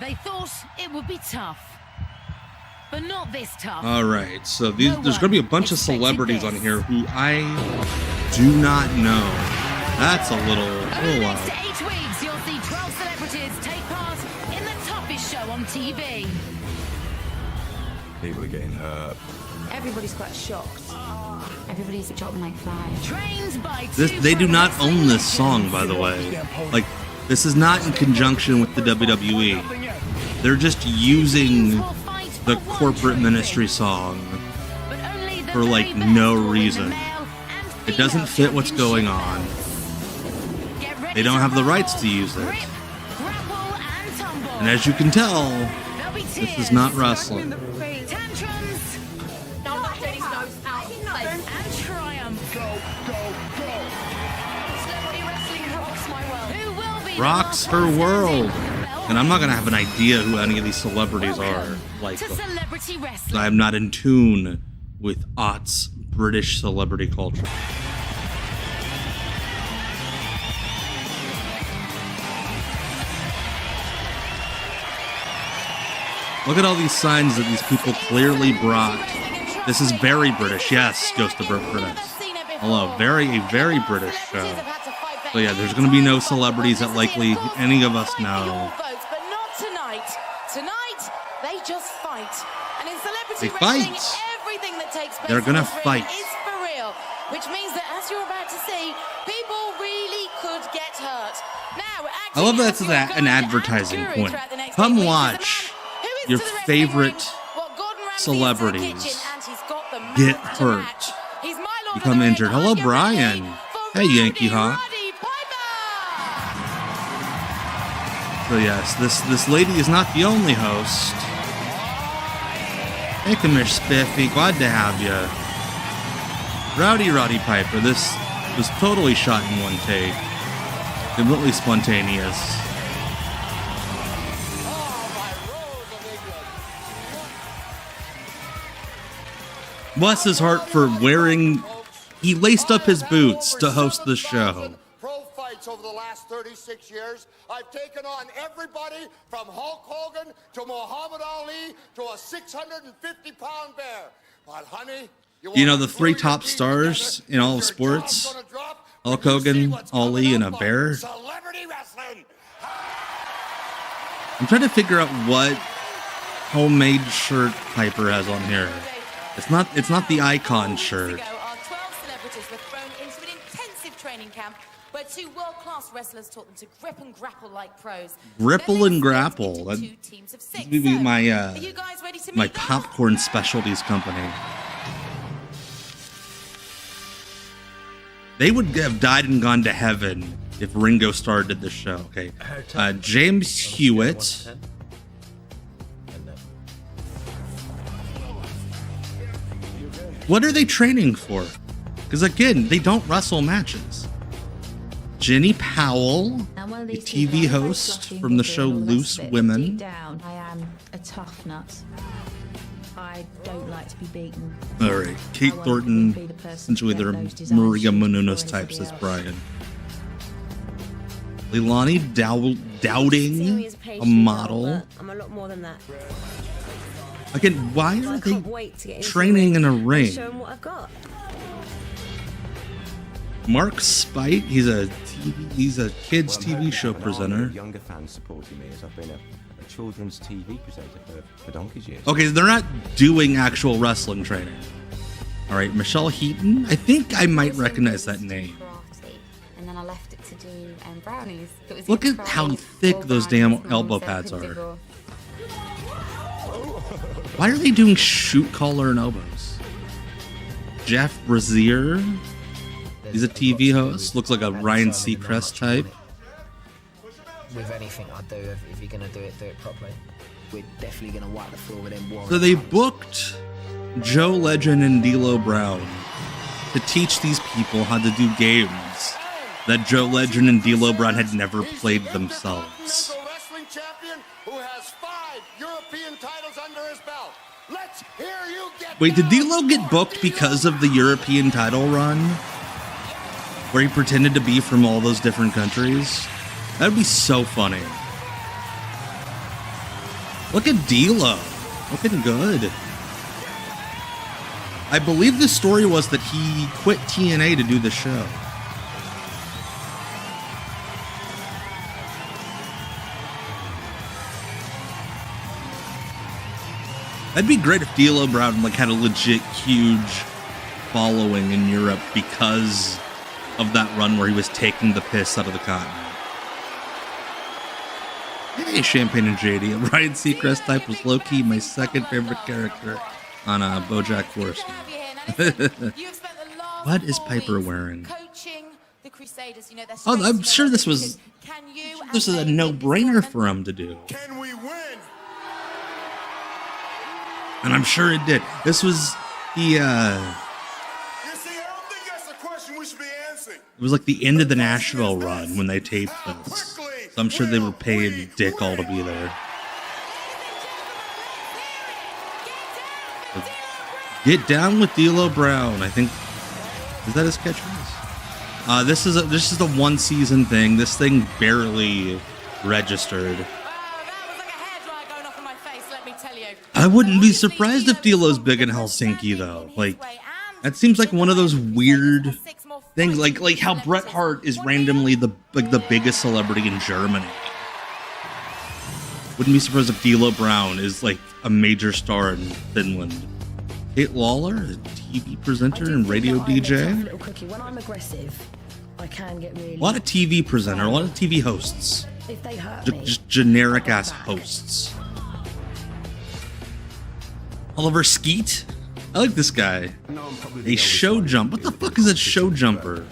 They thought it would be tough. But not this tough. All right, so there's going to be a bunch of celebrities on here who I do not know. That's a little Over the next 8 weeks, you'll see 12 celebrities take part in the toughest show on TV. People are getting hurt. Everybody's quite shocked. Everybody's dropping like flies. Trained by They do not own this song, by the way. Like, this is not in conjunction with the WWE. They're just using the corporate ministry song for like no reason. It doesn't fit what's going on. They don't have the rights to use it. And as you can tell, this is not wrestling. Rocks her world. And I'm not going to have an idea who any of these celebrities are. Like, I am not in tune with aughts British celebrity culture. Look at all these signs that these people clearly brought. This is very British. Yes, Ghost of British. Hello, a very British show. So yeah, there's going to be no celebrities that likely any of us know. But not tonight. Tonight, they just fight. And in celebrity They wrestling, fight. everything that takes place They're gonna on the ring fight. is for real. Which means that, as you're about to see, people really could get hurt. Now, I love that's an advertising point. Come watch your favorite celebrities get hurt, become injured. Hello, Brian. Hey, Yankee Hawk. So yes, this lady is not the only host. Hey, Commish Spiffy, glad to have you. Roddy Piper, this was totally shot in one take. Completely spontaneous. Bless his heart for wearing... He laced up his boots to host the show. Over the last 36 years, I've taken on everybody from Hulk Hogan to Muhammad Ali to a 650-pound bear. But honey, you know the three top stars in all of sports? Hulk Hogan, Ali, and a bear? Celebrity wrestling. I'm trying to figure out what homemade shirt Piper has on here. It's not the Icon shirt. Our 12 celebrities were thrown into an intensive training camp where two world-class wrestlers taught them to grip and grapple like pros. Gripple and grapple. That Two teams of six. would be my Are you guys ready to my meet them? popcorn specialties company. They would have died and gone to heaven if Ringo Starr did this show. Okay, James Hewitt. What are they training for? Because again, they don't wrestle matches. Jenny Powell, the TV host from the show Loose Women. Down, I am a tough nut. I don't like to be beaten. All right, Kate Thornton, essentially their Maria Menounos types as Brian. Leilani Dowding, a model. I'm a lot more than that. Again, why are they training in a ring? Show 'em what I've got. Mark Spite, he's a kids TV show presenter. Younger fans supporting me as I've been a children's TV presenter for donkey's years. Okay, they're not doing actual wrestling training. All right, Michelle Heaton. I think I might recognize that name. And then I left it to do brownies. Look at how thick those damn elbow pads are. Why are they doing shoot collar and elbows? Jeff Brazier. He's a TV host. Looks like a Ryan Seacrest type. With anything I do, if you're going to do it properly. We're definitely going to wipe the floor with them. So they booked Joe Legend and D'Lo Brown to teach these people how to do games that Joe Legend and D'Lo Brown had never played themselves. Wrestling champion who has 5 European titles under his belt. Let's hear you get. Wait, did D'Lo get booked because of the European title run? Where he pretended to be from all those different countries? That'd be so funny. Look at D'Lo. Looking good. I believe the story was that he quit TNA to do the show. That'd be great if D'Lo Brown like had a legit huge following in Europe because of that run where he was taking the piss out of the continent. Hey, Champagne and JD. Ryan Seacrest type was low-key my second favorite character on BoJack Horseman. What is Piper wearing? Oh, I'm sure this was a no-brainer for him to do. Can we win? And I'm sure it did. This was the You see, I don't think that's a question we should be answering. it was like the end of the Nashville run when they taped this. So I'm sure they were paying Dick all to be there. Get down with D'Lo Brown. I think is that his catchphrase? This is the one season thing. This thing barely registered. I wouldn't be surprised if D'Lo's big in Helsinki though. Like that seems like one of those weird things, like how Bret Hart is randomly the biggest celebrity in Germany. Wouldn't be surprised if D'Lo Brown is like a major star in Finland. Kate Lawler, a TV presenter and radio DJ. When I'm aggressive, I can get really. A lot of TV presenter, a lot of TV hosts. If they hurt me, Just generic ass hosts. Oliver Skeet? I like this guy. A show jump. What the fuck is a show jumper?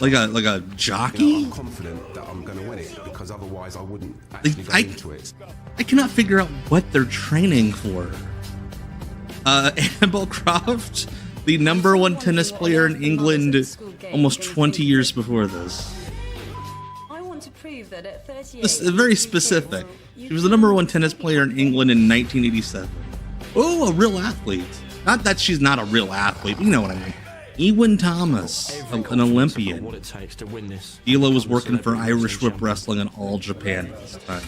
Like a jockey? I'm confident that I'm gonna win it because otherwise I wouldn't actually go into it. I cannot figure out what they're training for. Annabelle Croft, the #1 tennis player in England almost 20 years before this. I want to prove that at 38. This is very specific. She was the #1 tennis player in England in 1987. Oh, a real athlete. Not that she's not a real athlete, but you know what I mean. Ewan Thomas, an Olympian. D'Lo was working for Irish Whip Wrestling in All Japan at this time.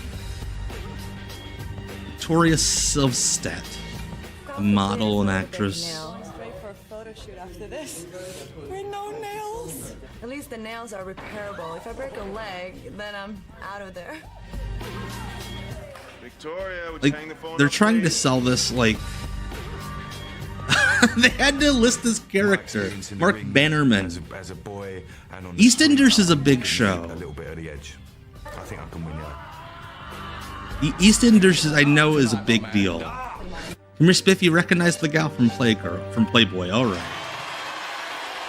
Victoria Silvstedt, a model and actress. Straight for a photo shoot after this. With no nails. At least the nails are repairable. If I break a leg, then I'm out of there. Victoria, would Like, you hang the phone they're up, trying to please? sell this like they had to list this character, Mark Bannerman. As a boy and on EastEnders is a big show. a little bit of the edge. I think I can win now. The EastEnders, I know, is a big deal. Come here, Spiff, you recognize the gal from Playboy, all right.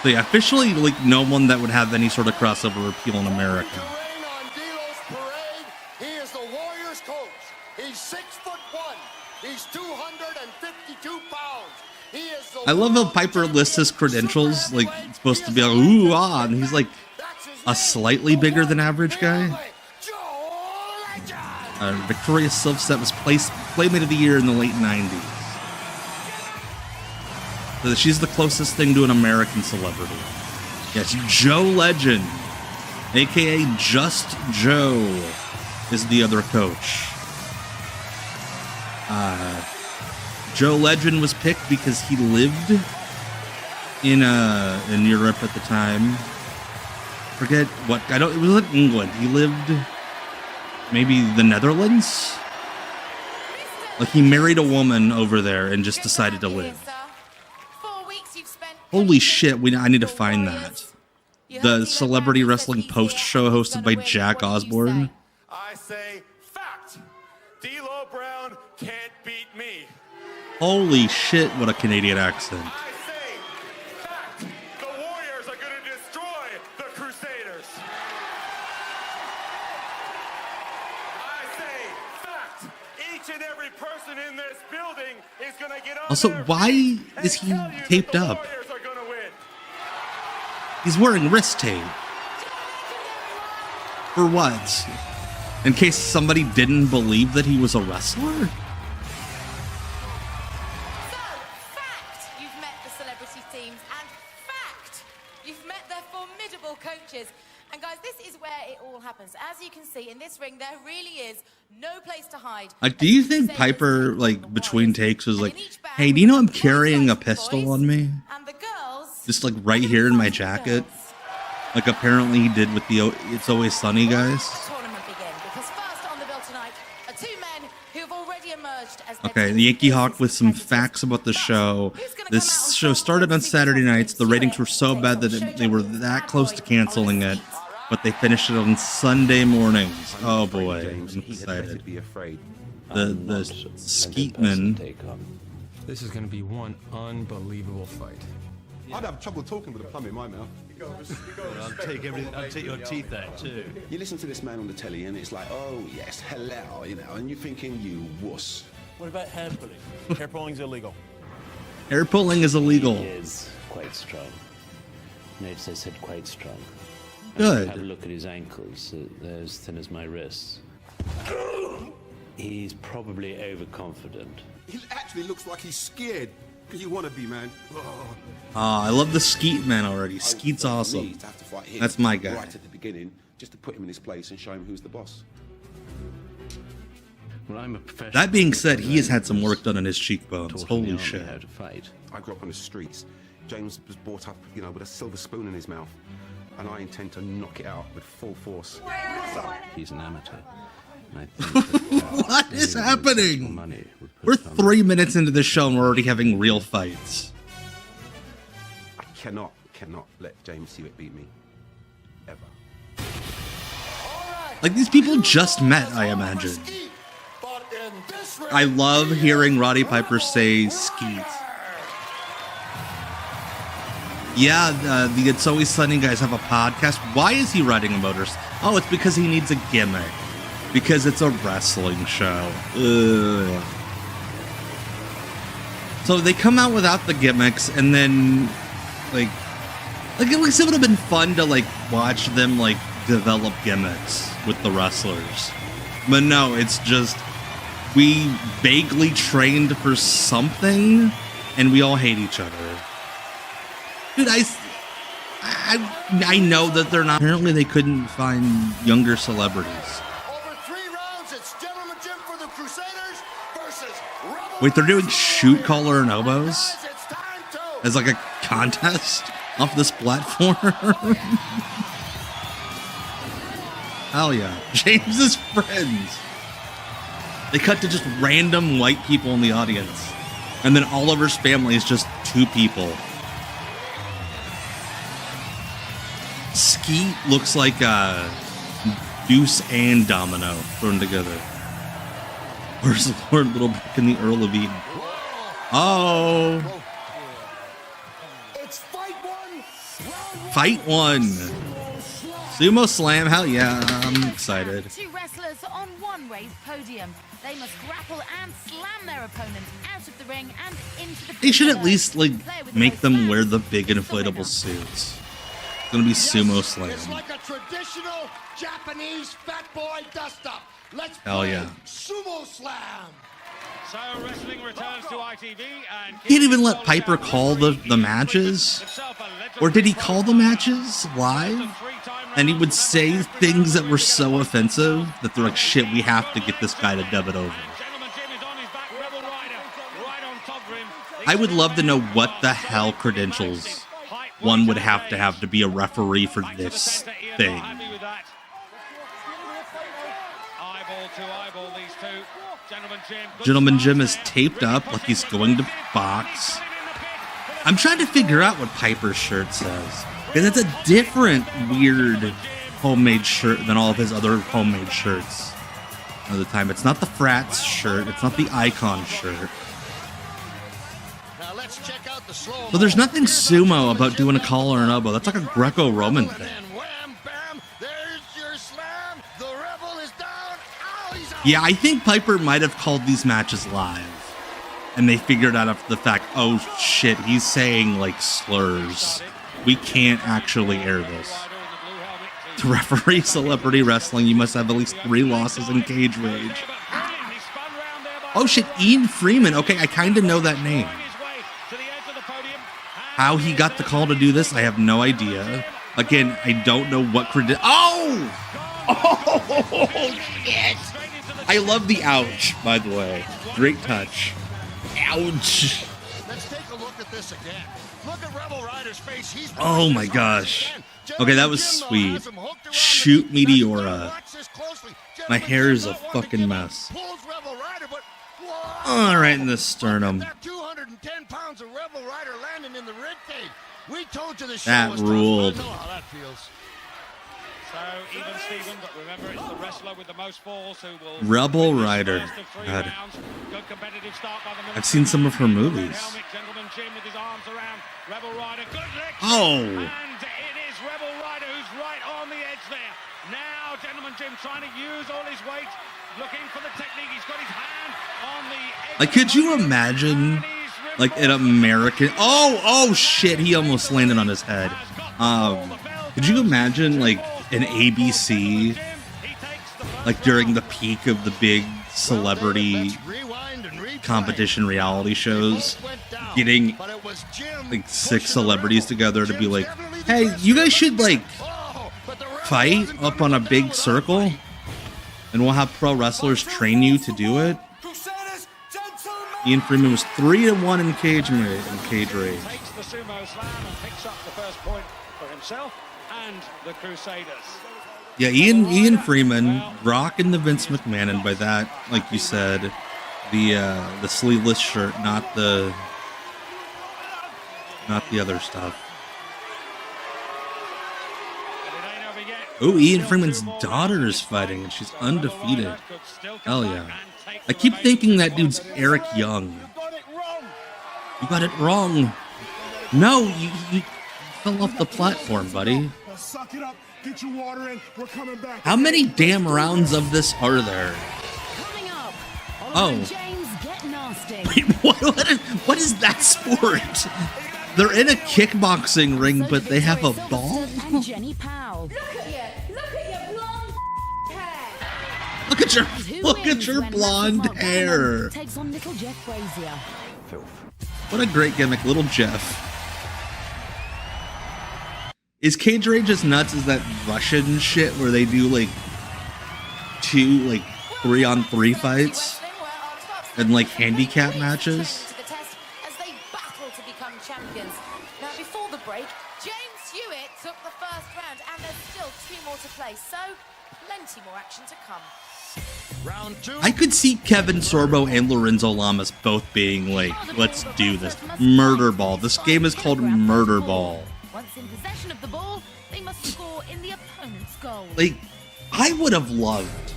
So yeah, officially, like, no one that would have any sort of crossover appeal in America. To rain on D'Lo's parade, he is the Warriors coach. He's 6'1". He's 252 pounds. He is the I love how Piper lists his credentials, like, it's supposed to be like, ooh, ah, and he's like a slightly bigger than average guy. Victoria Silvstedt was Playmate of the Year in the late 90s. So she's the closest thing to an American celebrity. Yes, Joe Legend, aka Just Joe, is the other coach. Joe Legend was picked because he lived in Europe at the time. Forget what, it was in England. He lived maybe the Netherlands? Like he married a woman over there and just decided to live. Holy shit, I need to find that. The celebrity wrestling post show hosted by Jack Osborne. I say fact. D'Lo Brown can't beat me. Holy shit, what a Canadian accent. I say fact. The Warriors are going to destroy the Crusaders. I say fact. Each and every person in this building is going to get on Also, their why feet is and he tell you that taped the up? Warriors are going to win. He's wearing wrist tape. For what? In case somebody didn't believe that he was a wrestler? So, fact, you've met the celebrity teams, and fact, you've met their formidable coaches. And guys, this is where it all happens. As you can see in this ring, there really really is no place to hide. Like, do you think Piper, like, between takes was like, hey, do you know I'm carrying a pistol on me? And the girls, Just, like, right here in my jacket? Like, apparently he did with the It's Always Sunny guys. tournament begin, because first on the bill tonight are two men who have already emerged as Okay, the Yankee Hawk with some facts about the show. This show started on Saturday nights. The ratings were so bad that they were that close to canceling it, but they finished it on Sunday mornings. Oh boy, I'm excited. The Skeetman. This is going to be one unbelievable fight. I'd have trouble talking with a plum in my mouth. I'd take your teeth out too. You listen to this man on the telly and it's like, oh yes, hello, you know, and you're thinking, you wuss. What about hair pulling? Hair pulling's illegal. Hair pulling is illegal. He is quite strong. Notice I said quite strong. Good. Have a look at his ankles. They're as thin as my wrists. He's probably overconfident. He actually looks like he's scared. Because you want to be, man. I love the Skeet man already. Skeet's awesome. That's my guy. Right at the beginning, just to put him in his place and show him who's the boss. Well, I'm a professional. That being said, he has had some work done on his cheekbones. Holy shit. How to fight. I grew up on the streets. James was brought up, you know, with a silver spoon in his mouth. And I intend to knock it out with full force. He's an amateur. I think what is happening? We're 3 minutes into the show and we're already having real fights. I cannot let James Hewitt beat me. Ever. Like, these people just met, I imagine. I love hearing Roddy Piper say Skeet. Yeah, the It's Always Sunny guys have a podcast. Why is he riding a motorcycle? Oh, it's because he needs a gimmick. Because it's a wrestling show. Ugh. So they come out without the gimmicks, and then, like at least it would have been fun to, like, watch them, like, develop gimmicks with the wrestlers. But no, it's just, we vaguely trained for something, and we all hate each other. Dude, I know that they're not. Apparently, they couldn't find younger celebrities. Over 3 rounds, it's Gentleman Jim for the Crusaders versus Rebel. Wait, they're doing shoot, collar, and elbows as like a contest off this platform. Hell yeah, James's friends. They cut to just random white people in the audience, and then Oliver's family is just 2 people. Skeet looks like Deuce and Domino thrown together. Where's Lord Little back in the Earl of Eden? Oh! It's Fight one! Sumo Slam, hell yeah, I'm excited. 2 wrestlers on one raised podium. They must grapple and slam their opponent out of the ring and into the. They should at least, like, make them wear the big inflatable suits. It's gonna be Sumo Slam. It's like a traditional Japanese fat boy dust-up. Let's Hell play yeah. Sumo Slam. So wrestling returns to ITV and He didn't even let Piper call the matches? Or did he call the matches live? And he would say things that were so offensive that they're like, shit, we have to get this guy to dub it over. I would love to know what the hell credentials one would have to be a referee for this thing. Gentleman Jim is taped up like he's going to box. I'm trying to figure out what Piper's shirt says. Because it's a different weird homemade shirt than all of his other homemade shirts. All the time. It's not the Frats shirt. It's not the Icon shirt. Now let's check out the slow. So there's nothing sumo about doing a collar and elbow. That's like a Greco-Roman thing. Wham, bam, there's your slam. The rebel is down. Ow, he's out. Yeah, I think Piper might have called these matches live. And they figured out after the fact, oh shit, he's saying like slurs. We can't actually air this. To referee celebrity wrestling, you must have at least 3 losses in Cage Rage. Oh shit, Ian Freeman. Okay, I kind of know that name. How he got the call to do this, I have no idea. Again, I don't know what credit. Oh! Oh, shit. I love the ouch, by the way. Great touch. Ouch. Let's take a look at this again. Look at Rebel Rider's face. He's Oh my gosh. Okay, that was sweet. Shoot Meteora. My hair is a fucking mess. Oh, right in the sternum. That 210 pounds of Rebel Rider landing in the rib cage. We told you the show That was tough. ruled. I know how that feels. So even Steven, but remember it's the wrestler with the most falls who will Rebel Rider. God. Good competitive start by the I've seen some of her movies. helmet, Gentleman Jim with his arms around Rebel Rider. Good leg. Oh. And it is Rebel Rider who's right on the edge there. Now Gentleman Jim trying to use all his weight, looking for the technique. He's got his hand on the edge. Like, could you imagine, like, an American... Oh, shit, he almost landed on his head. Could you imagine, like, an ABC, like, during the peak of the big celebrity competition reality shows, getting, like, 6 celebrities together to be like, hey, you guys should, like, fight up on a big circle, and we'll have pro wrestlers train you to do it? Ian Freeman was 3-1 in cage rage. Takes the Sumo slam and picks up the first point for himself and the Crusaders. Yeah, Ian Freeman rocking the Vince McMahon, and by that, like you said, the sleeveless shirt, not the other stuff. Oh, Ian Freeman's daughter is fighting, and she's undefeated. Hell yeah. I keep thinking that dude's Eric Young. You got it wrong. No, you fell off the platform, buddy. Suck it up. Get your water in. We're coming back. How many damn rounds of this are there? Oh. James, get nasty. Wait, what is that sport? They're in a kickboxing ring, but they have a ball? And Jenny Powell. Look at your blonde hair. Takes on little Jeff Brazier. What a great gimmick, little Jeff. Is Cage Rage as nuts as that Russian shit where they do like 3-on-3 fights and like handicap matches? As they battle to become champions. Now, before the break, James Hewitt took the first round, and there's still 2 more to play, so plenty more action to come. Round 2. I could see Kevin Sorbo and Lorenzo Lamas both being like, let's do this. Murder Ball. This game is called Murder Ball. Once in possession of the ball, they must score in the opponent's goal. Like, I would have loved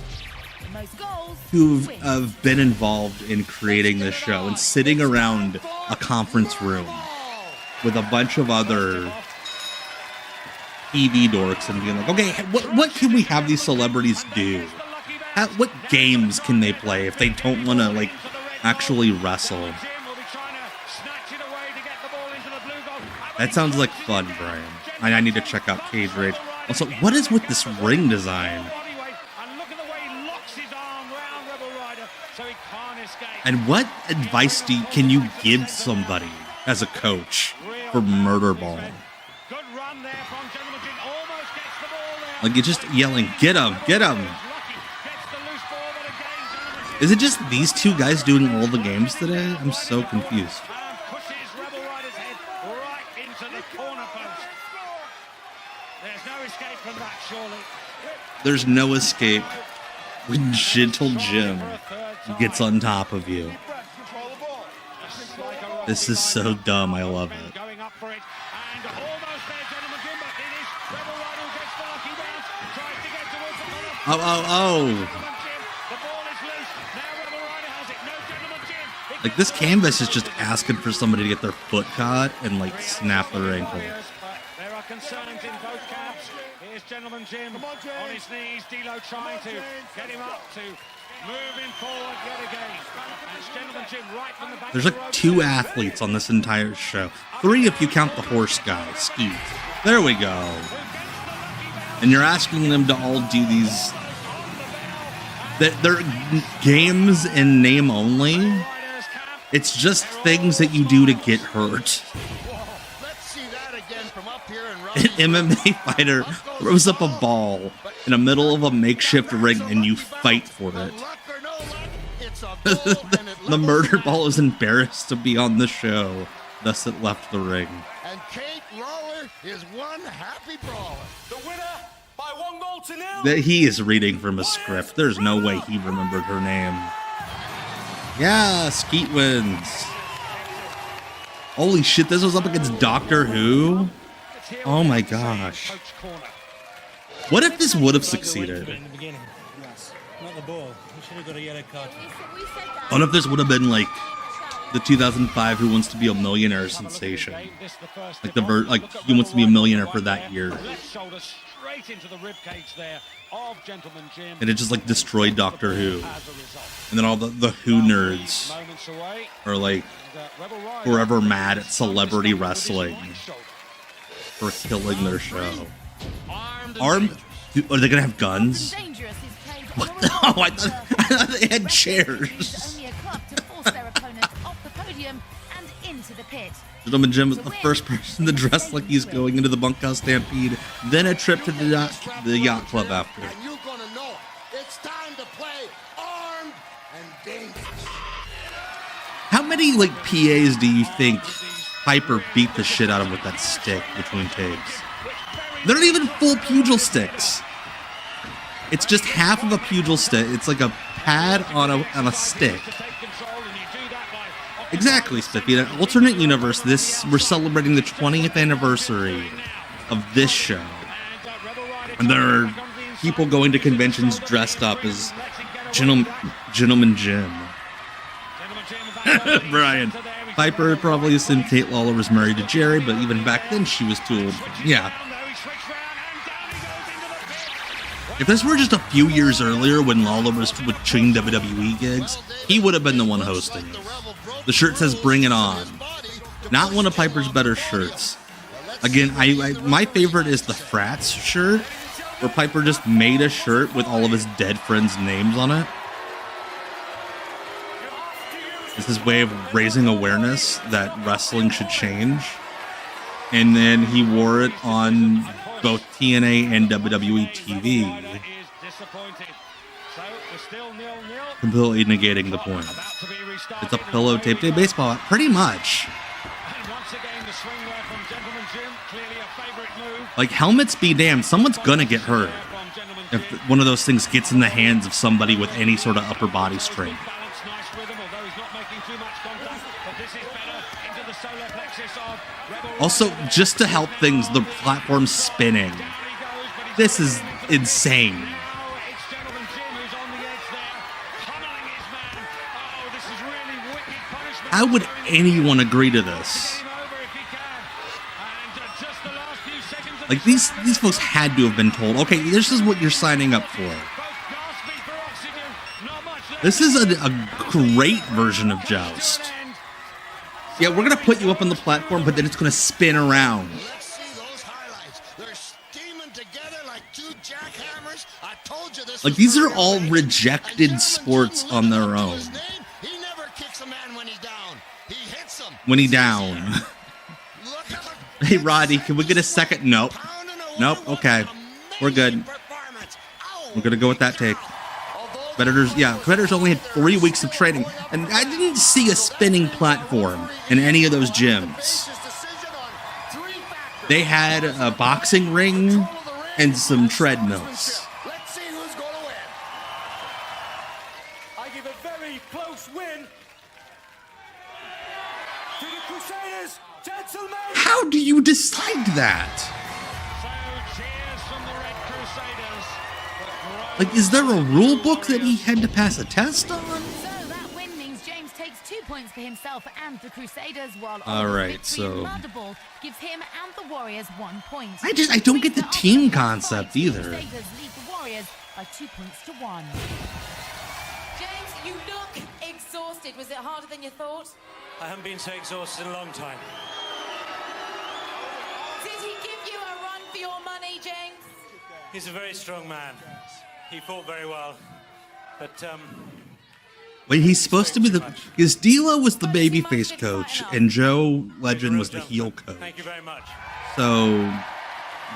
The most goals to win. have been involved in creating this show and sitting around a conference room with a bunch of other TV dorks and being like, okay, what can we have these celebrities do? What games can they play if they don't want to, like, actually wrestle? That sounds like fun, Brian. I need to check out Cage Rage. Also, what is with this ring design? And what advice can you give somebody as a coach for Murder Ball? Like, you're just yelling, get him, get him. Is it just these 2 guys doing all the games today? I'm so confused. There's no escape when Gentle Jim gets on top of you. This is so dumb. I love it. Oh. Like, this canvas is just asking for somebody to get their foot caught and, like, snap their ankle. There are concerns in both camps. Here's Gentleman Jim on his knees. D'Lo trying to get him up to move him forward yet again. And it's Gentleman Jim right from the back. There's like 2 athletes on this entire show. 3 if you count the horse guy, Skeet. There we go. And you're asking them to all do these... They're games in name only. It's just things that you do to get hurt. MMA fighter throws up a ball in the middle of a makeshift ring and you fight for it. The murder ball is embarrassed to be on the show, thus it left the ring. And Kate Lawler is one happy brawler. The winner by 1-0. That he is reading from a script. There's no way he remembered her name. Yeah, Skeet wins. Holy shit, this was up against Doctor Who? Oh my gosh. What if this would have succeeded? Not the ball. We should have got a yellow card. What if this would have been like the 2005 Who Wants to Be a Millionaire sensation? Like Who Wants to Be a Millionaire for that year. And it just like destroyed Doctor Who. And then all the Who nerds are like forever mad at celebrity wrestling for killing their show. Are they gonna have guns? What the? Oh, I thought they had chairs. Gentleman Jim is the first person to dress like he's going into the bunkhouse stampede, then a trip to the yacht club after. And you're gonna know it. It's time to play armed and dangerous. How many like PAs do you think Piper beat the shit out of with that stick between takes? They're not even full pugil sticks. It's just half of a pugil stick. It's like a pad on a stick. Exactly, Spiffy. In an alternate universe, we're celebrating the 20th anniversary of this show. And there are people going to conventions dressed up as Gentleman Jim. Brian. Piper probably assumed Kate Lawler was married to Jerry, but even back then she was too old. Yeah. If this were just a few years earlier when Lawler was between WWE gigs, he would have been the one hosting. The shirt says "Bring It On." Not one of Piper's better shirts. Again, my favorite is the Frats shirt, where Piper just made a shirt with all of his dead friends' names on it. It's his way of raising awareness that wrestling should change. And then he wore it on both TNA and WWE TV. Completely negating the point. It's a pillow taped to baseball, pretty much. Like, helmets be damned, someone's gonna get hurt if one of those things gets in the hands of somebody with any sort of upper body strength. Also, just to help things, the platform's spinning. This is insane. How would anyone agree to this? Like, these folks had to have been told, okay, this is what you're signing up for. This is a great version of Joust. Yeah, we're going to put you up on the platform, but then it's going to spin around. Let's see those highlights. They're steaming together like two jackhammers. I told you this. Like, these are all rejected sports on their own. He never kicks a man when he's down. He hits him. When he's down. Hey, Roddy, can we get a second? Nope. Nope. Okay. We're good. We're going to go with that take. Competitors only had 3 weeks of training, and I didn't see a spinning platform in any of those gyms. They had a boxing ring and some treadmills. Let's see who's going to win. I give a very close win to the Crusaders, gentlemen. How do you decide that? Like, is there a rule book that he had to pass a test on? So that win means James takes 2 points for himself and the Crusaders, while Alright, so Murderball gives him and the Warriors 1 point. I don't get the team concept either. Crusaders lead the Warriors by 2 points to 1. James, you look exhausted. Was it harder than you thought? I haven't been so exhausted in a long time. Did he give you a run for your money, James? He's a very strong man. He fought very well, but wait, he's supposed to be because D'Lo was the babyface coach and Joe Legend was the heel coach. Thank you very much. So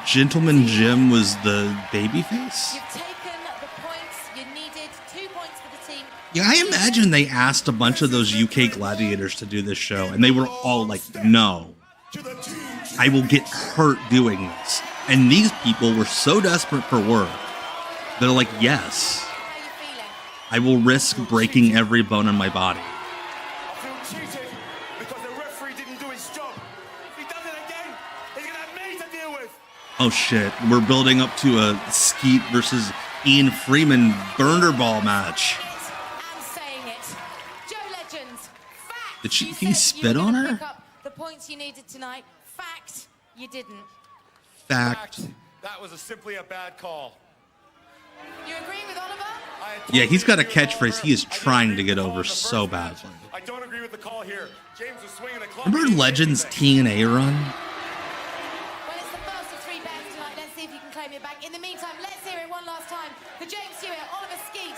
Gentleman Jim was the babyface? You've taken the points you needed. 2 points for the team. Yeah, I imagine they asked a bunch of those UK gladiators to do this show, and they were all like, no, I will get hurt doing this. And these people were so desperate for work, they're like, yes, I will risk breaking every bone in my body. I feel cheated because the referee didn't do his job. If he does it again, he's going to have me to deal with. Oh shit, we're building up to a Skeet versus Ian Freeman burner ball match. And saying it. Joe Legends, fact. Did You he said spit you were on gonna her? pick up the points you needed tonight. Fact, you didn't. Fact. That was simply a bad call. You agree with Oliver? Yeah, he's got a catchphrase he is trying to get over so badly. I don't agree with the call here. James was swinging a club. Remember Legends TNA run? Well, it's the first of 3 bands tonight. Let's see if you can claim it back. In the meantime, let's hear it one last time for James Hewitt, Oliver Skeet,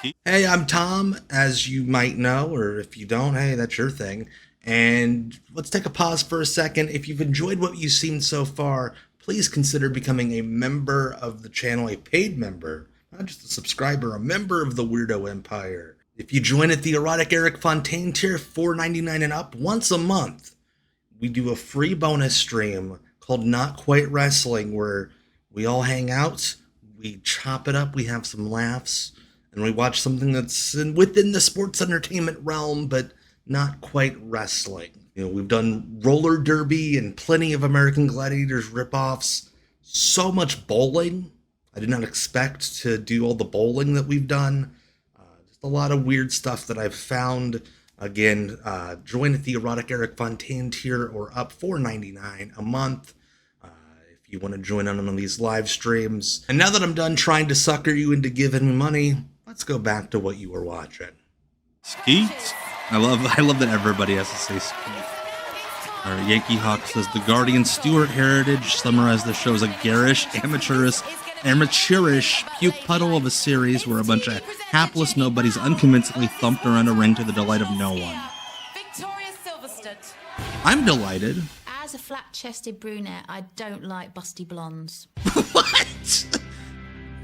and Hey, I'm Tom, as you might know, or if you don't, hey, that's your thing. And let's take a pause for a second. If you've enjoyed what you've seen so far, please consider becoming a member of the channel, a paid member, not just a subscriber, a member of the Weirdo Empire. If you join at the Erotic Eric Fontaine tier, $4.99 and up, once a month, we do a free bonus stream called Not Quite Wrestling, where we all hang out, we chop it up, we have some laughs, and we watch something that's within the sports entertainment realm, but not quite wrestling. You know, we've done roller derby and plenty of American Gladiators ripoffs. So much bowling. I did not expect to do all the bowling that we've done. Just a lot of weird stuff that I've found. Again, join at the Erotic Eric Fontaine tier or up, $4.99 a month. If you want to join in on these live streams. And now that I'm done trying to sucker you into giving me money, let's go back to what you were watching. Skeet. I love that everybody has to say Skeet. All right, Yankee Hawk says the Guardian Stewart heritage summarized the show as a garish, amateurish puke puddle of a series where a bunch of hapless nobodies unconvincingly thumped around a ring to the delight of no one. Victoria Silverstone. I'm delighted. As a flat-chested brunette, I don't like busty blondes. What?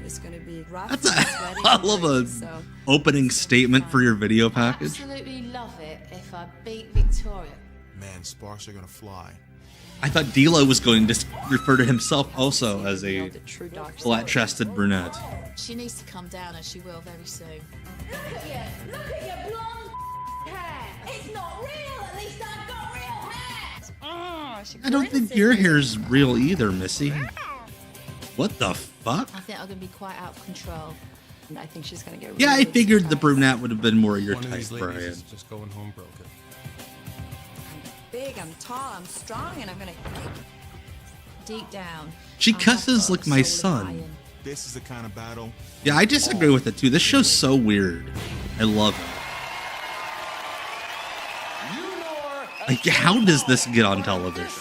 It's going to be rough. That's a hell of a opening statement for your video package. Absolutely love it if I beat Victoria. Man, sparks are going to fly. I thought D'Lo was going to refer to himself also as a flat-chested brunette. She needs to come down, and she will very soon. Look at you! Look at your blonde hair! It's not real! At least I've got real hair! Oh, I don't think your hair's real either, Missy. What the fuck? I think I'm going to be quite out of control. I think she's going to get Yeah, I really figured the brunette would have been more your One of type, these ladies Brian. is just going home broken. big, I'm tall, I'm strong, and I'm going to... Deep down. She cusses like my son. This is the kind of battle. Yeah, I disagree with it too. This show's so weird. I love it. Like, how does this get on television?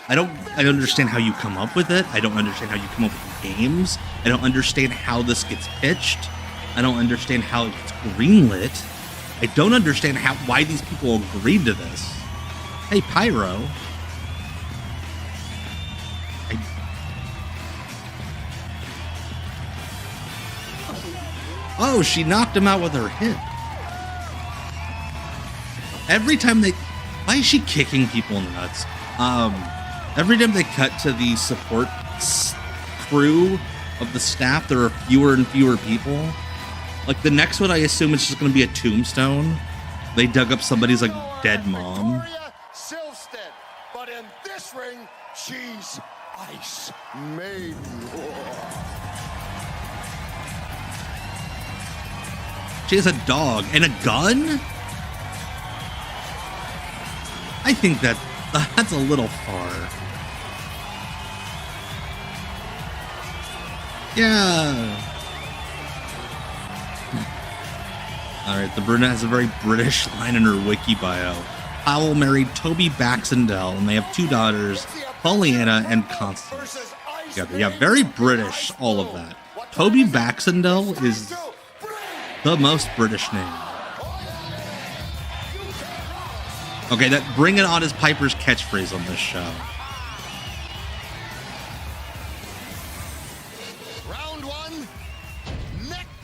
I don't understand how you come up with it. I don't understand how you come up with games. I don't understand how this gets pitched. I don't understand how it gets greenlit. I don't understand why these people agreed to this. Hey, Pyro. Oh, she knocked him out with her hip. Every time why is she kicking people in the nuts? Every time they cut to the support crew of the staff, there are fewer and fewer people. Like the next one, I assume it's just going to be a tombstone. They dug up somebody's like dead mom. Silstead, but in this ring, she's ice maiden. She has a dog and a gun? I think that's a little far. Yeah. Alright, the brunette has a very British line in her wiki bio. Powell married Toby Baxendale, and they have 2 daughters, Pollyanna and Constance. Yeah, very British, all of that. Toby Baxendale is the most British name. Okay, that "Bring It On" is Piper's catchphrase on this show.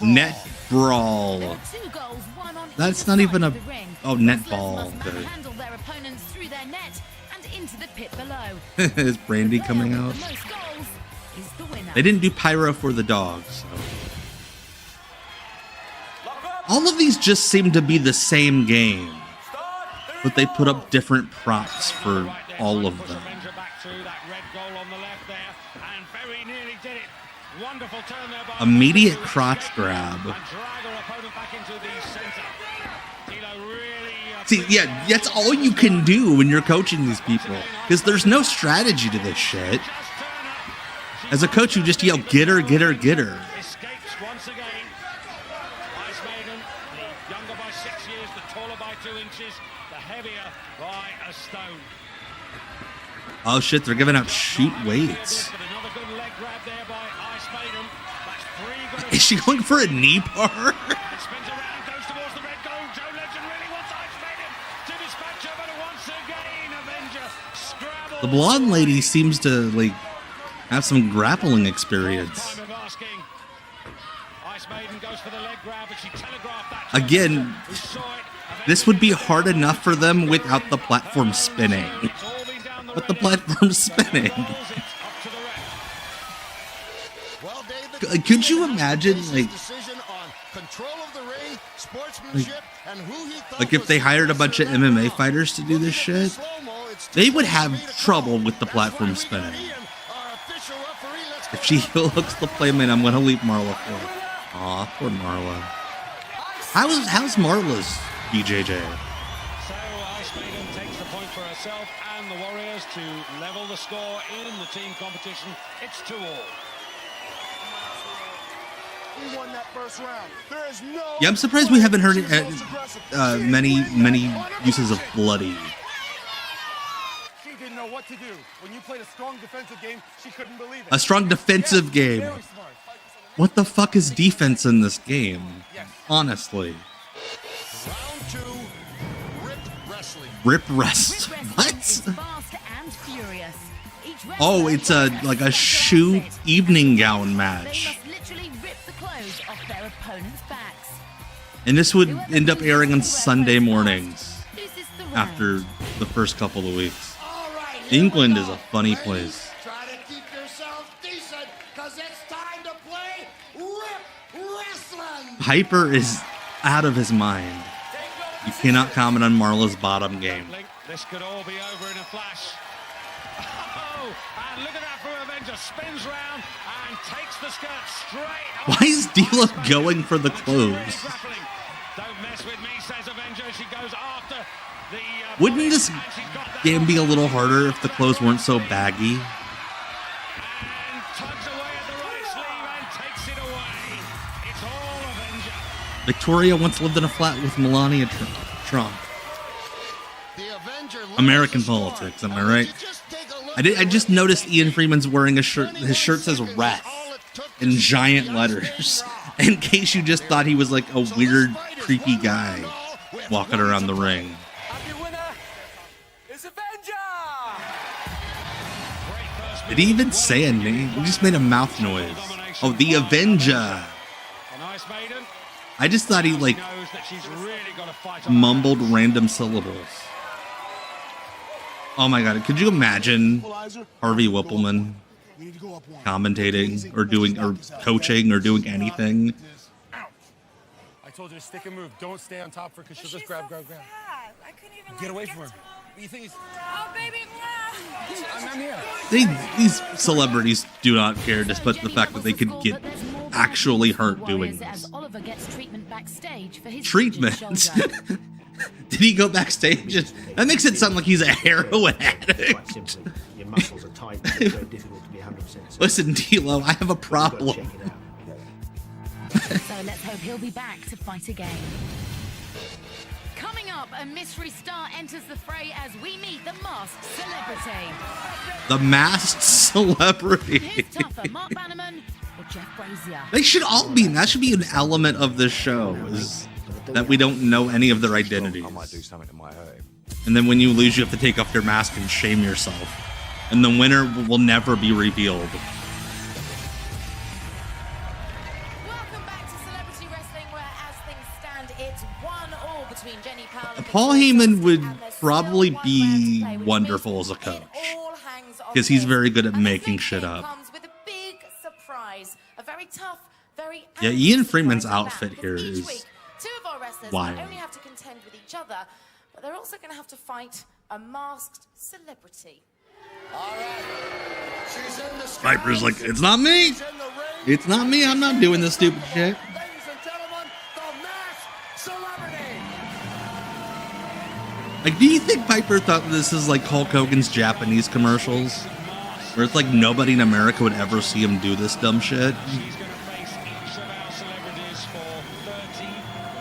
Net brawl. Two goals, one on That's each not even side a... of the ring. Oh, Wrestlers netball. must Okay. manhandle their opponents through their net and into the pit below. Is Brandy coming The player out? with the most goals is the winner. They didn't do pyro for the dogs. So. All of these just seem to be the same game, but they put up different props for all of them. Immediate crotch grab. See, yeah, that's all you can do when you're coaching these people, because there's no strategy to this shit. As a coach, you just yell, get her, get her, get her. Escapes once again. Ice Maiden, the younger by 6 years, the taller by 2 inches, the heavier by a stone. Oh shit, they're giving out shoot weights. Another good leg grab there by Ice Maiden. That's 3 good. Is she going for a knee bar? Spins around, goes towards the red goal. Joe Legend really wants Ice Maiden to dispatch her, but once again, Avenger scrabbles. The blonde lady seems to, like, have some grappling experience. Again, this would be hard enough for them without the platform spinning. But the platform's spinning. Could you imagine, like if they hired a bunch of MMA fighters to do this shit? They would have trouble with the platform spinning. If she looks the playmate, I'm gonna leave Marla for her. Aw, poor Marla. How's Marla's BJJ? So Ice Maiden takes the point for herself and the Warriors to level the score in the team competition. It's 2-all. We won that first round. There is no. Yeah, I'm surprised we haven't heard many uses of bloody. She didn't know what to do. When you played a strong defensive game, she couldn't believe it. A strong defensive game. Very smart. What the fuck is defense in this game? Honestly. Round 2, Rip Wrestling. Rip Rest. What? Fast and furious. Each wrestler Oh, it's like a shoe evening gown They match. must literally rip the clothes off their opponent's backs. And this would end up airing on Sunday mornings This is the round. after the first couple of weeks. England is a funny place. Try to keep yourselves decent, because it's time to play Rip Wrestling. Hyper is out of his mind. You cannot comment on Marla's bottom game. This could all be over in a flash. Oh, and look at that for Avenger. Spins round and takes the skirt straight. Why is D'Lo going for the clothes? Don't mess with me, says Avenger. She goes after the. Wouldn't this game be a little harder if the clothes weren't so baggy? Victoria once lived in a flat with Melania Trump. American politics, am I right? I just noticed Ian Freeman's wearing a shirt. His shirt says ref in giant letters. In case you just thought he was like a weird, creepy guy walking around the ring. Did he even say a name? He just made a mouth noise. Oh, the Avenger. I just thought he like mumbled random syllables. Oh my god, could you imagine Harvey Whippleman commentating or coaching or doing anything? I told you to stick and move. Don't stay on top of her because she'll just grab. I couldn't even Get away from her. You think it's... Oh, baby. I'm here. These celebrities do not care, despite the fact that they could get actually hurt doing this. As Oliver gets treatment backstage for his Treatment? Did he go backstage? That makes it sound like he's a heroin addict. Your muscles are tight, and it's very difficult to be 100%. Listen, D'Lo, I have a problem. So let's hope he'll be back to fight again. Coming up, a mystery star enters the fray as we meet the masked celebrity. The masked celebrity. Who's tougher, Mark Bannerman or Jeff Brazier? They should all be. That should be an element of this show, is that we don't know any of their identities. I might do something that might hurt him. And then when you lose, you have to take off your mask and shame yourself. And the winner will never be revealed. Welcome back to Celebrity it's 1-1 between Jenny Powell and Paul Heyman would probably be wonderful as a coach because he's very good at making shit up. comes with a big surprise. A very tough, very Yeah, Ian Freeman's outfit here is two of our wrestlers wild. not only have to contend with each other, but they're also going to have to fight a masked celebrity. All right. She's in the Viper's like, it's not me. It's not me. I'm not doing this stupid shit. Ladies and gentlemen, the masked celebrity. Like, do you think Piper thought this is like Hulk Hogan's Japanese commercials? Where it's like nobody in America would ever see him do this dumb shit? She's going to face each of our celebrities for 30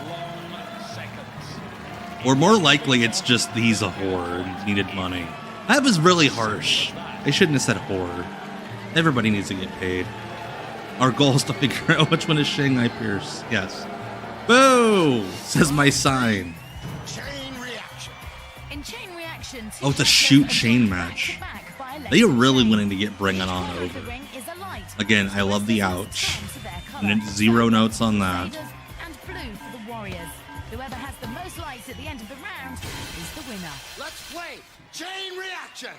long seconds. Or more likely, it's just he's a whore and needed money. That was really harsh. They shouldn't have said whore. Everybody needs to get paid. Our goal is to figure out which one is Shanghai Pierce. Yes. Boo! Says my sign. In chain reaction, Oh, it's a shoot chain match. They are really willing to get Bring It On over. Again, I love the ouch. And it's 0 notes on that. And blue for the Warriors. Whoever has the most lights at the end of the round is the winner. Let's play chain reaction.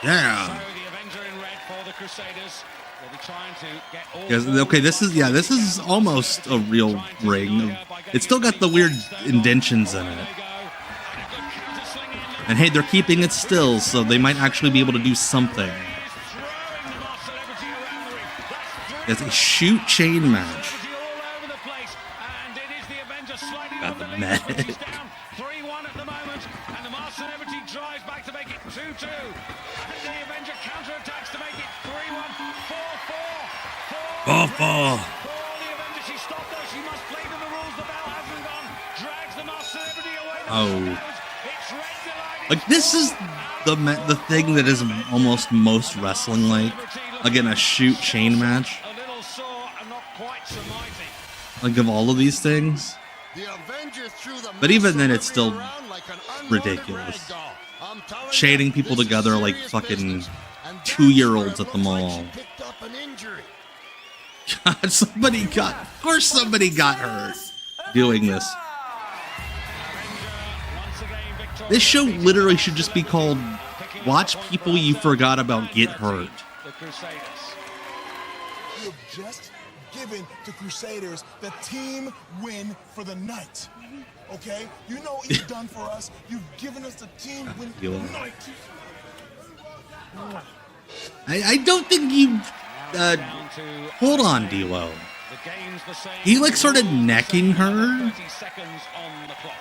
Yeah. So the Avenger in red for the Crusaders will be trying to get all Yes, okay, this is almost a real ring. It's still got the weird indentions in it. And hey, they're keeping it still, so they might actually be able to do something. It's a shoot chain match. Got the medic. 3-1 at the moment, and the Masked Celebrity drives back to make it 2-2. And the Avenger counterattacks to make it 3-1, 4-4. 4-4. The Avenger, she stopped though, she must play to the rules, the bell hasn't gone. Drags the Masked Celebrity away. Oh. Like, this is the thing that is almost most wrestling like. Again, a shoot chain match. A little sore and not quite so mighty. Like, of all of these things. But even then, it's still ridiculous. Shading people together like fucking 2-year-olds at the mall. God, of course somebody got hurt doing this. This show literally should just be called Watch People You Forgot About Get Hurt. The Crusaders. You have just given the Crusaders the team win for the night. Okay? You know what you've done for us. You've given us the team win for the night. I don't think you... hold on, D-Lo. He like started necking her,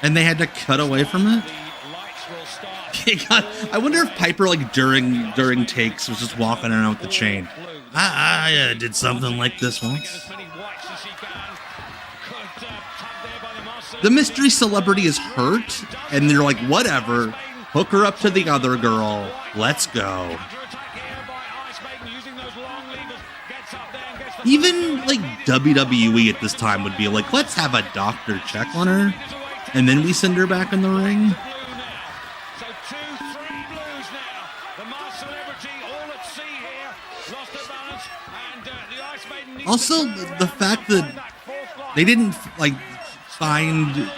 and they had to cut away from it. I wonder if Piper, like during takes, was just walking around with the chain. I did something like this once. The mystery celebrity is hurt, and they're like, whatever, hook her up to the other girl. Let's go. Even like WWE at this time would be like, let's have a doctor check on her, and then we send her back in the ring. Also, the fact that they didn't like find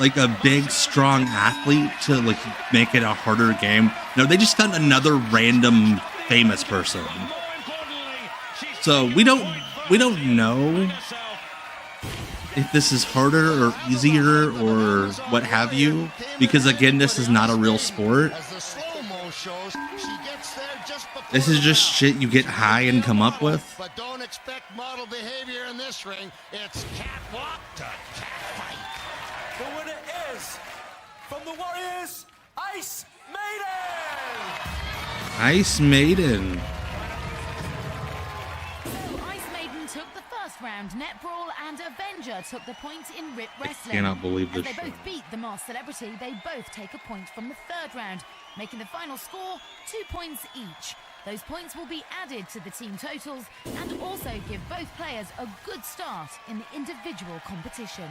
like a big, strong athlete to like make it a harder game. No, they just found another random famous person. So we don't know if this is harder or easier or what have you, because again, this is not a real sport. This is just shit you get high and come up with. But don't expect model behavior in this ring. It's catwalk to catfight. The winner is, from the Warriors, Ice Maiden! Ice Maiden. Ice Maiden took the first round. Net Brawl and Avenger took the point in Rip Wrestling. Cannot believe this As they show. both beat the Masked Celebrity, they both take a point from the third round, making the final score 2 points each. Those points will be added to the team totals and also give both players a good start in the individual competition.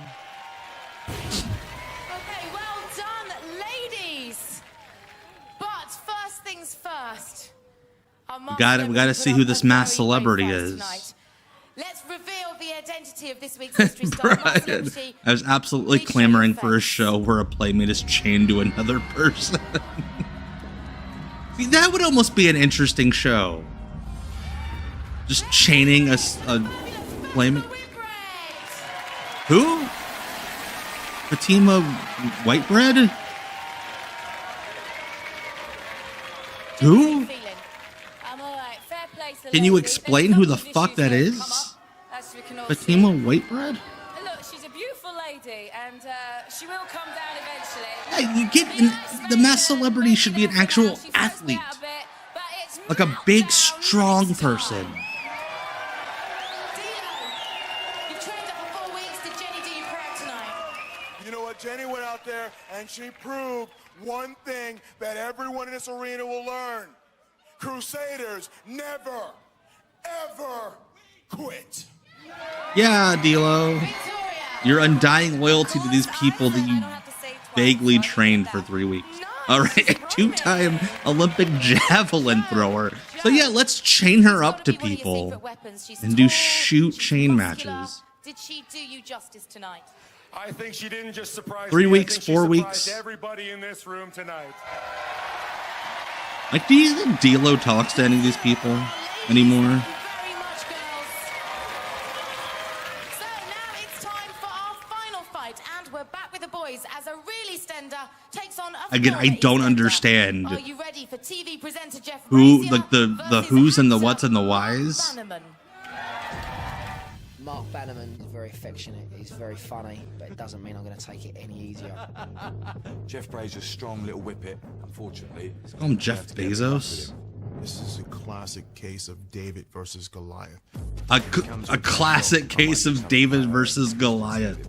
Okay, well done, ladies. But first things first. We gotta see who this masked celebrity is. Let's reveal the identity of this week's mystery star. Brian, I was absolutely clamoring for a show where a playmate is chained to another person. See, that would almost be an interesting show. Just chaining a playmate. Who? Fatima Whitebread? Who? Can you explain who the fuck that is? Fatima Whitebread? Look, she's a beautiful lady, and she will come down eventually. Yeah, you get the mass celebrity should be an actual athlete, like a big, strong person. You know what? Jenny went out there and she proved one thing that everyone in this arena will learn. Crusaders never, ever quit. Yeah, D'Lo. Your undying loyalty to these people that you vaguely trained for 3 weeks. All right, two-time Olympic javelin thrower. So yeah, let's chain her up to people and do shoot chain matches. Did she do you justice tonight? I think she didn't just surprise 3 me, weeks, I think she 4 surprised weeks. everybody in this room tonight. Like, do you think D'Lo talks to any of these people anymore? And we're back with the boys as a really stender takes on a Again, I don't understand Are you ready for TV presenter Jeff who, Brazier like the who's and the what's and the whys. Mark Bannerman is very affectionate, he's very funny, but it doesn't mean I'm going to take it any easier. Jeff Brazier's strong little whippet, unfortunately. Let's call him Jeff Bezos. This is a classic case of David versus Goliath. A classic case of David versus Goliath.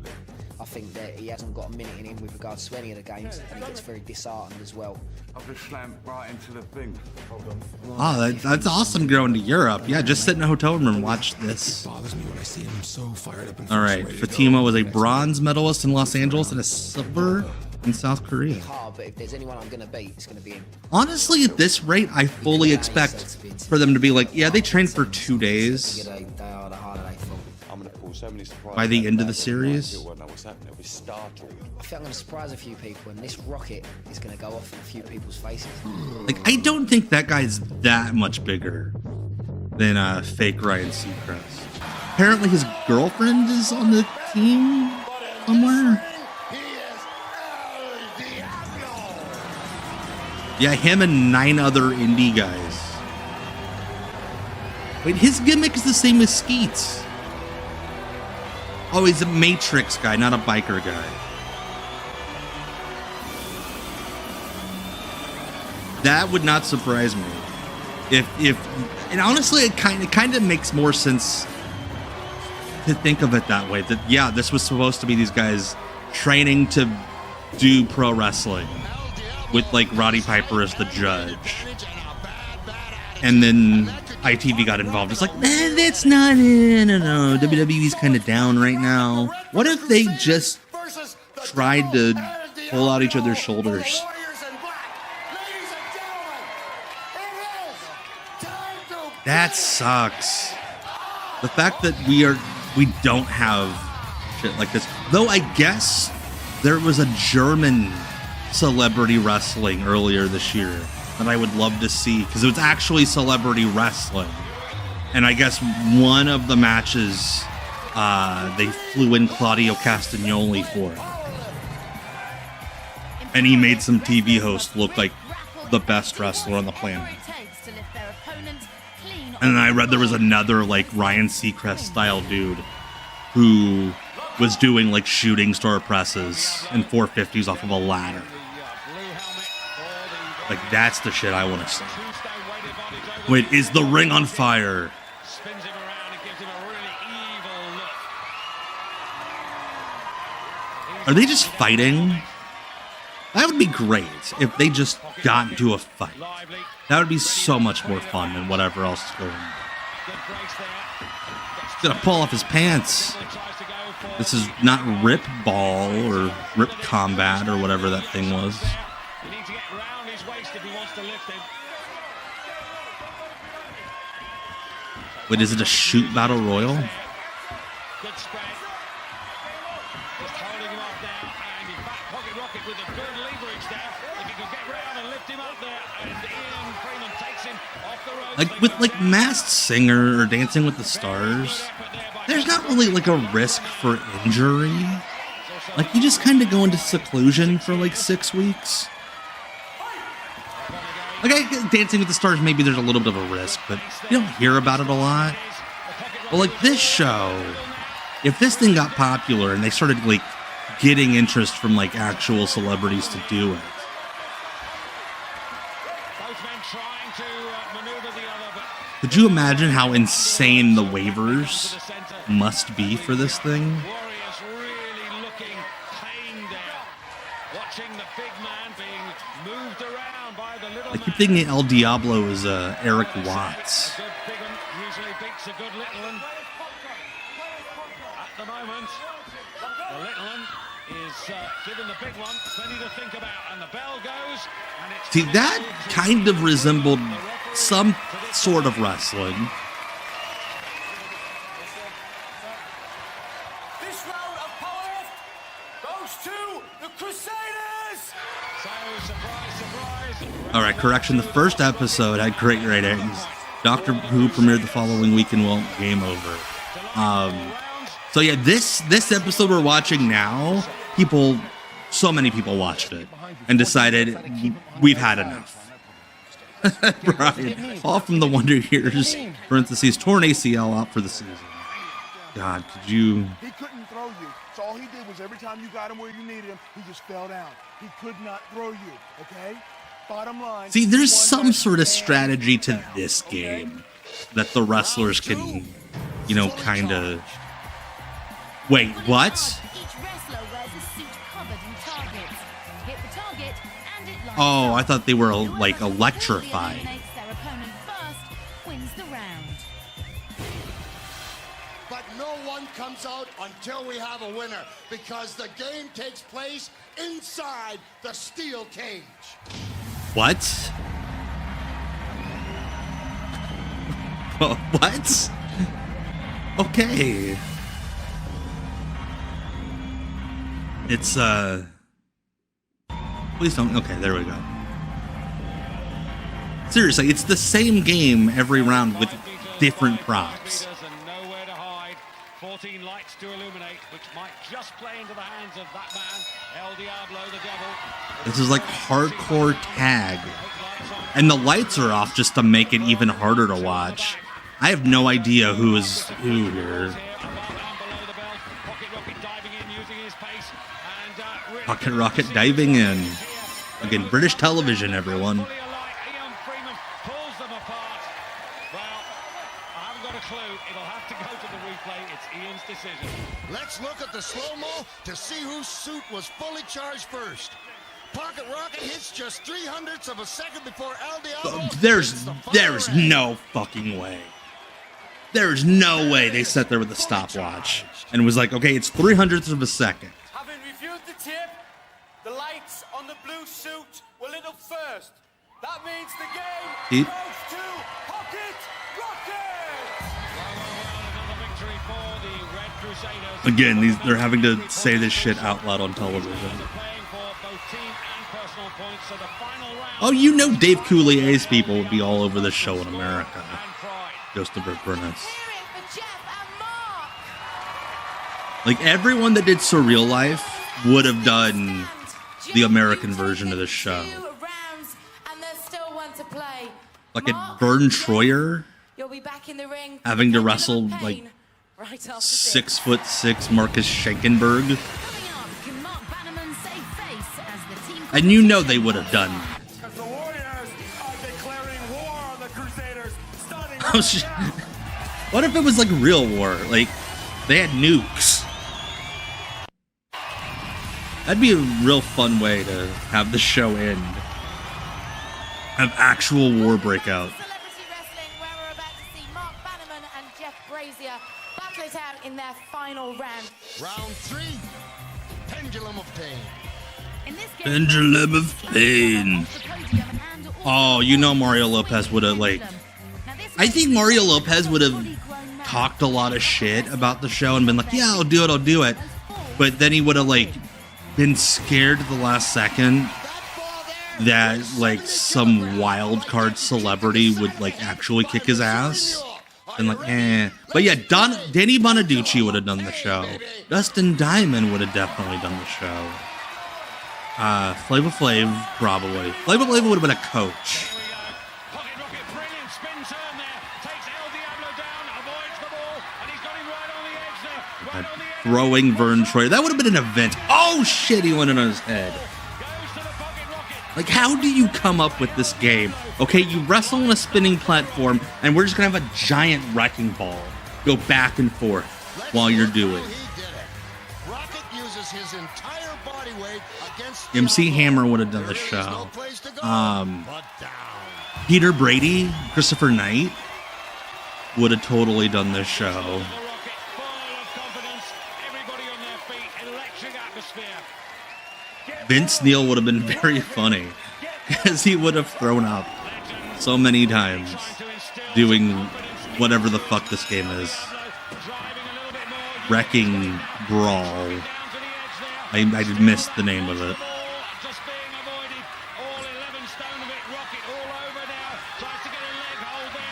I think that he hasn't got a minute in him with regards to any of the games, and he gets very disheartened as well. I've just slammed right into the thing. Hold on. Oh, that's awesome going to Europe. Yeah, just sit in a hotel room and watch this. All right, Fatima was a bronze medalist in Los Angeles and a silver in South Korea. But if there's anyone I'm going to beat, it's going to be him. Honestly, at this rate, I fully expect for them to be like, yeah, they trained for 2 days. By the end of the series. I think I'm going to surprise a few people, and this rocket is going to go off in a few people's faces. Like, I don't think that guy's that much bigger than fake Ryan Seacrest. Apparently his girlfriend is on the team somewhere. Yeah, him and 9 other indie guys. Wait, his gimmick is the same as Skeet's. Oh, he's a Matrix guy, not a biker guy. That would not surprise me. If and honestly, it kind of makes more sense to think of it that way. That yeah, this was supposed to be these guys training to do pro wrestling with like Roddy Piper as the judge, and then ITV got involved. It's like, that's not, no. WWE's kind of down right now. What if they just tried to pull out each other's shoulders? That sucks. The fact that we don't have shit like this. Though I guess there was a German celebrity wrestling earlier this year that I would love to see, because it was actually celebrity wrestling. And I guess one of the matches, they flew in Claudio Castagnoli for. And he made some TV host look like the best wrestler on the planet. And then I read there was another like Ryan Seacrest style dude who was doing like shooting star presses and 450s off of a ladder. Like, that's the shit I want to see. Wait, is the ring on fire? Are they just fighting? That would be great if they just got into a fight. That would be so much more fun than whatever else is going on. He's gonna pull off his pants. This is not Rip Ball or Rip Combat or whatever that thing was. Wait, is it a shoot battle royal? Good spread. Just holding him off now, and in fact, Pocket Rocket with a good leverage there. If he could get round and lift him up there, and Ian Freeman takes him off the road. Like with like Masked Singer or Dancing with the Stars, there's not really like a risk for injury. Like you just kind of go into seclusion for like 6 weeks. Like Dancing with the Stars, maybe there's a little bit of a risk, but you don't hear about it a lot. But like this show, if this thing got popular and they started like getting interest from like actual celebrities to do it, could you imagine how insane the waivers must be for this thing? I keep thinking El Diablo is Eric Watts. Usually beats a good little one. At the moment, the little one is giving the big one plenty to think about, and the bell goes. And it's See, that kind of resembled some sort of wrestling. This round of powerlift goes to the Crusaders. So surprise, surprise. All right, correction. The first episode had great ratings. Doctor Who premiered the following week and well, game over. So yeah, this episode we're watching now, so many people watched it and decided we've had enough. Brian, all from the Wonder Years, parentheses, torn ACL out for the season. God, could you? He couldn't throw you, so all he did was every time you got him where you needed him, he just fell down. He could not throw you, okay? Bottom line. See, there's some sort of strategy to this game that the wrestlers can, kind of. Wait, what? Each wrestler wears a suit covered in targets. Hit the target and it lights Oh, I up. thought they were like electrified. Whoever eliminates their opponent first wins the round. But no one comes out until we have a winner, because the game takes place inside the steel cage. What? What? Okay. It's please don't. Okay, there we go. Seriously, it's the same game every round with different props. 14 lights to illuminate, which might just play into the hands of that man, El Diablo, the devil. This is like hardcore tag. And the lights are off just to make it even harder to watch. I have no idea who is who here. Pocket Rocket diving in. Again, British television, everyone. Let's look at the slow-mo to see whose suit was fully charged first. Pocket Rocket hits just 0.03 of a second before El Diablo. There's no fucking way. There's no way they sat there with a stopwatch and was like, okay, it's 0.03 of a second. Having reviewed the tip, the lights on the blue suit were lit up first. That means the game goes to Pocket Rocket. Again, they're having to say this shit out loud on television. Oh, Dave Coulier's people would be all over this show in America. Goes to Brick Burness. Like, everyone that did Surreal Life would have done the American version of this show. Like, at Vern Troyer having to wrestle, like, 6'6" Marcus Schenkenberg. And they would have done that. The Warriors are declaring war on the Crusaders, starting What if it was like real war? Like, they had nukes. That'd be a real fun way to have the show end. Have actual war break out. Battle it out in their final round. Round 3, Pendulum of Pain. Pendulum of Pain. Oh, Mario Lopez would have, like... I think Mario Lopez would have talked a lot of shit about the show and been like, yeah, I'll do it. But then he would have like been scared at the last second that like some wild card celebrity would like actually kick his ass. And like, eh. But yeah, Danny Bonaducci would have done the show. Dustin Diamond would have definitely done the show. Flava Flav, probably. Flava Flav would have been a coach. Throwing Vern Troyer. That would have been an event. Oh shit, he went in on his head. Like, how do you come up with this game? Okay, you wrestle on a spinning platform, and we're just gonna have a giant wrecking ball go back and forth while you're doing. MC Hammer would have done the show. Peter Brady, Christopher Knight would have totally done this show. Vince Neil would have been very funny because he would have thrown up so many times doing whatever the fuck this game is. Wrecking Brawl. I missed the name of it.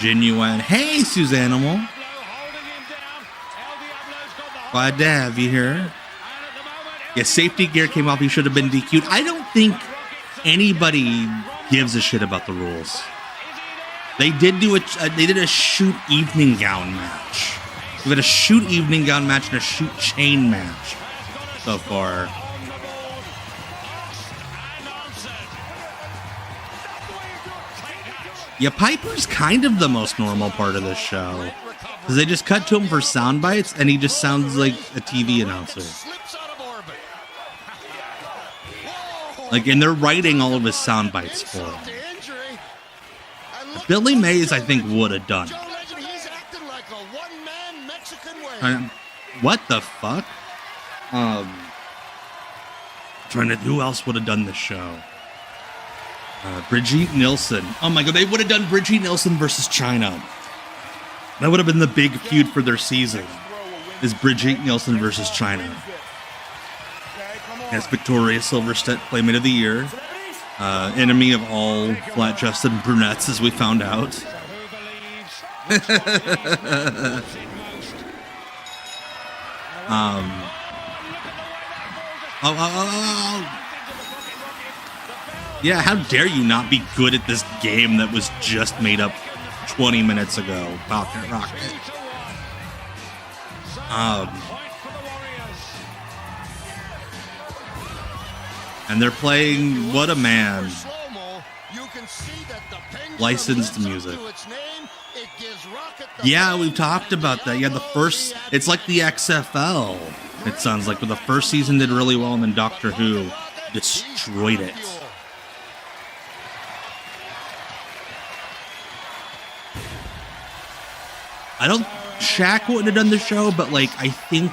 Genuine. Hey, Suzanimal. Glad to have you here. Yeah, safety gear came off. He should have been DQ'd. I don't think anybody gives a shit about the rules. They did do they did a shoot evening gown match. We've had a shoot evening gown match and a shoot chain match so far. Yeah, Piper's kind of the most normal part of this show. Because they just cut to him for sound bites and he just sounds like a TV announcer. Like, and they're writing all of his sound bites for him. Billy Mays, I think, would have done it. What the fuck? Trying to, who else would have done this show? Brigitte Nielsen. Oh my god, they would have done Brigitte Nielsen versus China. That would have been the big feud for their season. Is Brigitte Nielsen versus China. As Victoria Silverstedt, Playmate of the Year. Enemy of all flat-chested brunettes, as we found out. Yeah, how dare you not be good at this game that was just made up 20 minutes ago, Pocket Rocket. And they're playing What a Man. Licensed music. Yeah, we've talked about that. Yeah, the first, it's like the XFL. It sounds like, but the first season did really well, and then Doctor Who destroyed it. Shaq wouldn't have done the show, but like, I think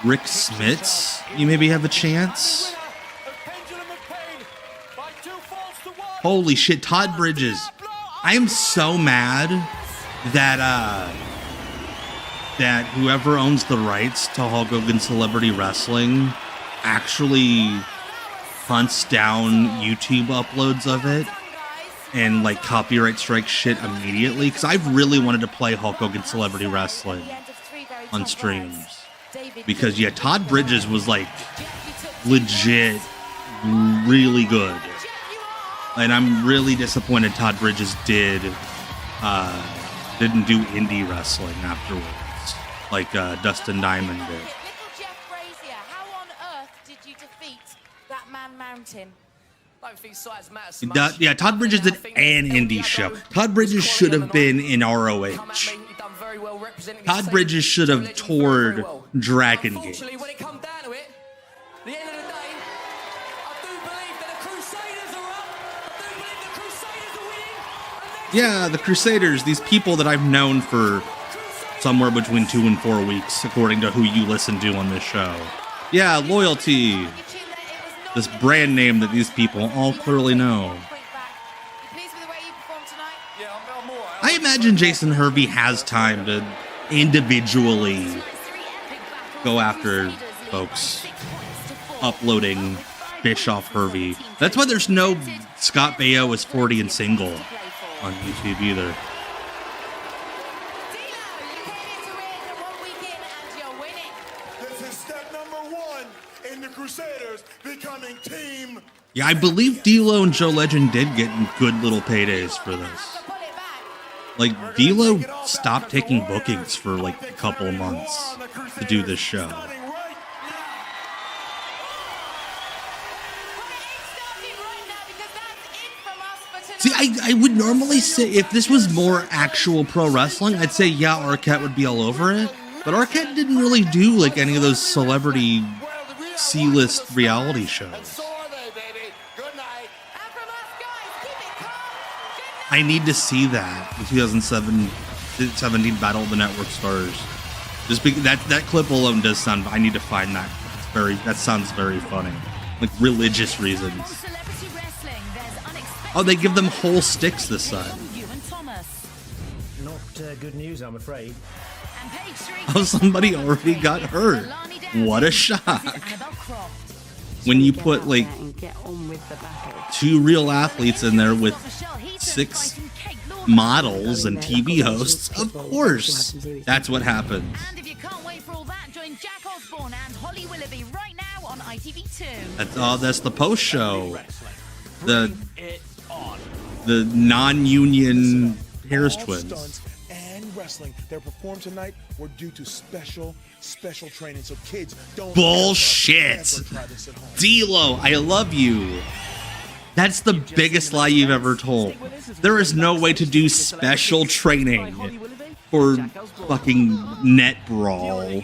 Rick Smits, you maybe have a chance. Holy shit, Todd Bridges. I am so mad that that whoever owns the rights to Hulk Hogan Celebrity Wrestling actually hunts down YouTube uploads of it and like copyright strike shit immediately, because I've really wanted to play Hulk Hogan Celebrity Wrestling on streams. Because yeah, Todd Bridges was like legit really good. And I'm really disappointed Todd Bridges didn't do indie wrestling afterwards, like Dustin Diamond did. How on earth did you defeat that Man Mountain? Yeah, Todd Bridges did an indie show. Todd Bridges should have been in ROH. Todd Bridges should have toured Dragon Gate. Yeah, the Crusaders, these people that I've known for somewhere between 2 and 4 weeks, according to who you listen to on this show. Yeah, Loyalty. This brand name that these people all clearly know. I imagine Jason Hervey has time to individually go after folks uploading Bischoff Hervey. That's why there's no Scott Baio is 40 and single on YouTube either. This is step number 1 in the Crusaders becoming team. Yeah, I believe D'Lo and Joe Legend did get good little paydays for this. Like, D'Lo stopped taking bookings for like a couple of months to do this show. See, I would normally say if this was more actual pro wrestling, I'd say, yeah, Arquette would be all over it. But Arquette didn't really do like any of those celebrity C-list reality shows. I need to see that, the 2017 Battle of the Network Stars. Just because that clip alone does sound, I need to find that. That sounds very funny. Like religious reasons. Oh, they give them whole sticks this time. Not good news, I'm afraid. Oh, somebody already got hurt. What a shock. When you put like 2 real athletes in there with 6 models and TV hosts, of course, that's what happens. And if you can't wait for all that, join Jack Osborne and Holly Willoughby right now on ITV2. That's the post show. The non-union Harris twins. And wrestling that performed tonight were due to special training. So kids don't bullshit. D'Lo, I love you. That's the biggest lie you've ever told. There is no way to do special training for fucking net brawl.